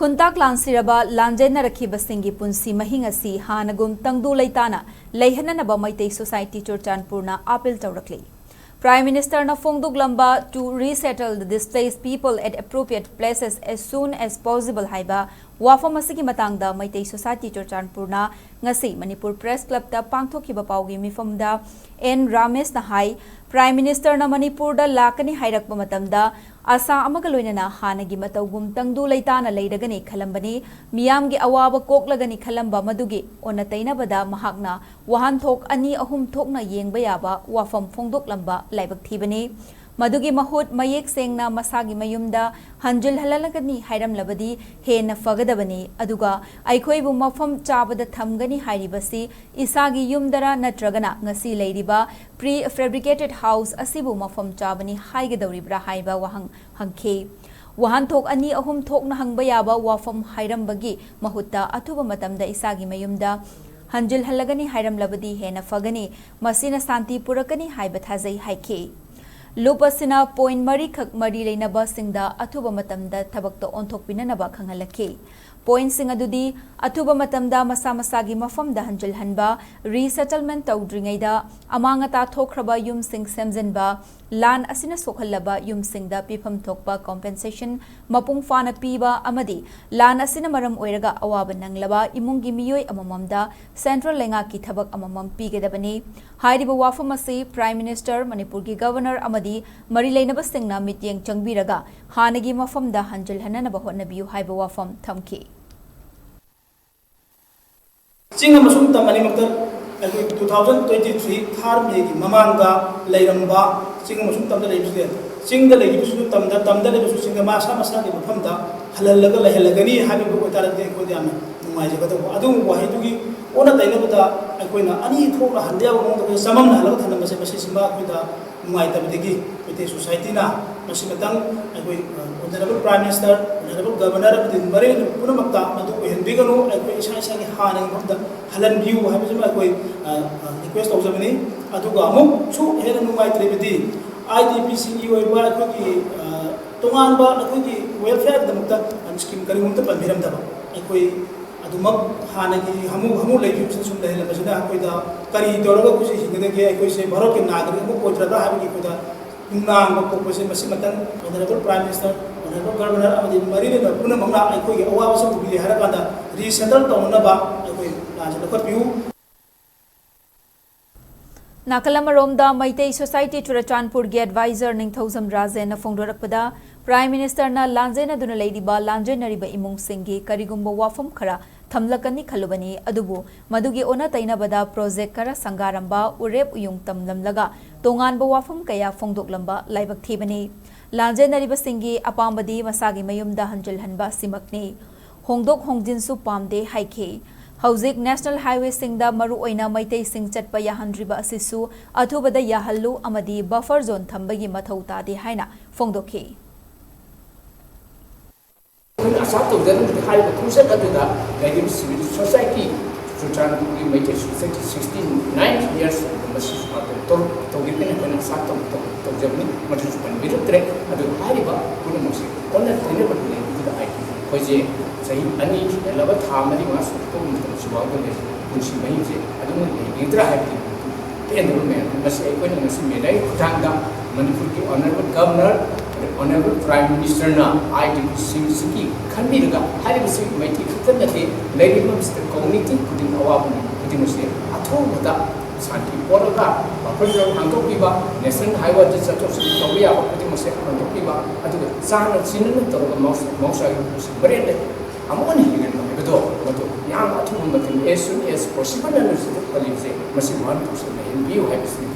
Khuntak lansiraba lanjenarakibasingi punsi mahing asi hanagum tangdu leitana leihananaba Meitei Society Churchanpurna appeal tawrakli. Prime Minister na Fongduk Lamba to resettle the displaced people at appropriate places as soon as possible haiba wafam asigi matangda Meitei Society Churchanpurna ngasi Manipur Press Club ta pangthokiba paugi mifamda N Ramesh na hai Prime Minister na Manipur da lakani hairakpa matamda asa amaga loinana hanagi matawgum tangdu leitana leiragani khalambani miyamgi awaba koklagani khalamba madugi onna tainabada mahakna wahan thok ani ahum thokna yengba yaba wafam Fongduk Lamba laibak thibani madugi mahut mayek sengna masagi mayumda hanjul halalagani hairam labadi hena fagadabani aduga aikhoibu mafam chabada thamgani hairibasi isagi yumdara natragana ngasi leiriba Pre-Fabricated house Asibu Mafam Chabani Haigadouribara haiba wahang hangke wahan thok ani ahum thok na hangba yaba wafam hairam bagi mahutta athuba matamda isagi mayumda hanjul halagani hairam labadi hena fagani masina santi purakani haiba thazai haike Lupasina point mari khak mari leinaba singda athuba matamda thabakto onthok pinanaba khangalake point sing adudi athuba matamda masa masagi mafam da hanjal hanba resettlement tawdringaida amanga ta thokhraba yum sing semjenba lan asina sokhallaba yum singda pifam thokpa compensation mapung fana piba amadi lan asina maram oiraga awaba nanglaba imungi miyoi amamamda central lenga ki thabak amamam pigedabani hairiba wafam asi Prime Minister Manipur ki Governor amadi mari leinaba singna mityeng changbiraga hanagi mafam da hanjal hananaba hotnabiu haiba wafam thamki Singa masum tamani maktar 2023 thar me ki mamanga leiramba singa masum tamda leibse singa leibisu tamda leibisu singa masa ki mafamda halallaga lehelagani habi ko tarate ko diam numai jagata adu wahidugi ona tainabada akoina ani thora handia mo samam na halaga thana mase mase simba koida numai tabidegi Meitei Society na masimatang akoi Honorable Prime Minister Honorable Governor of the Marine Punamakta madu ko henbigano akoi isa ki hanang mamda halan view habisma akoi request awjamani aduga amu chu hera numai trebidi IDPC oiba akoi tongan ba akoi welfare damukta scheme kari mumta panbiram daba akoi adumak hanagi hamu leju sum dahela basina akoi da kari doraga kusi hingade ke akoi se bharot ke nagrik mu potrada habi ko da nang ko ko se masimatang Honorable Prime Minister Honorable Governor amadi marine na puna mangna aikoi ge awa wasa bili harakanda resettle tawna ba aikoi lajala ko piu Nakalamaromda Meitei Society Churchanpur ge advisor Ningthausam Rajen na phongdorakpada Prime Minister na lanjena duna leidiba lanjenariba imung singgi karigumba wafam khara thamlakani khalubani adubu madugi ona tainabada project kara sangaramba urep uyung tamlamlaga tonganba wafam kaya phongdoklamba laibak thibani lanjenariba singgi apambadi masagi mayumda hanjal hanba simakni hongdok hongjinsu pamde haike Hauzik National Highway singda maru oina Meitei sing chatpa yahandriba asisu athubada yahallu amadi buffer zone thambagi mathau tade haina phongdokhi Asal tu dalam hari berkuasa kata dah, civil society, Churchanpur Meitei Society 69 years masih atau kita ni kena satu jadi macam tu pun biru trek ada hari bah pun masih orang ini berdua itu dah hari, kerja saya ani lepas thamari masuk tu macam sebab tu kunci main je ada mungkin itu dah hari itu masih ikut masih Meitei tangga Manipur ki Honorable Governor Honorable Prime Minister na IDP Siki khanbiraga haribasi Meitei khatanate leirima community kudin awabuni kudimuse athobada santi poroga bafar hangtokiba national highway de chatos tobiya kudimuse hangtokiba aduga sana sinna toroga mausa brende amoni higen bedo bedo yang athu matin as soon as possible na palise masi 1% in view habisi